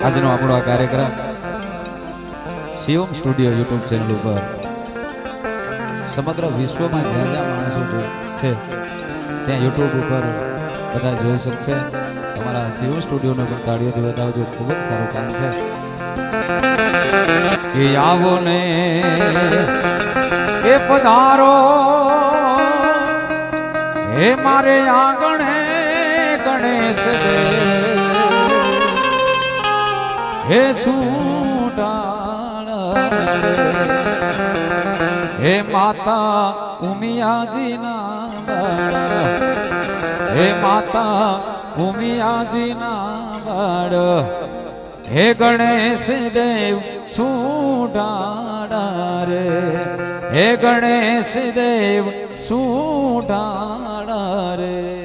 આજનો આપણો આ કાર્યક્રમ શિવમ સ્ટુડિયો યુટ્યુબ ચેનલ ઉપર સમગ્ર વિશ્વમાં જ્યાં જ્યાં માણસો છે ત્યાં યુટ્યુબ ઉપર બધા જોઈ શકશે. તમારા શિવમ સ્ટુડિયોનો પણ તાળીઓથી બતાવજો, ખૂબ જ સારું કામ છે. કે આવો ને એ પધારો હે મારે આંગણે ગણેશ દેવ હે સુડાળ હે માતા ઉમિયાજી ના હે માતા ઉમિયાજી ના બાળ હે ગણેશ દેવ સુડાળ રે હે ગણેશ દેવ સુડાળ રે.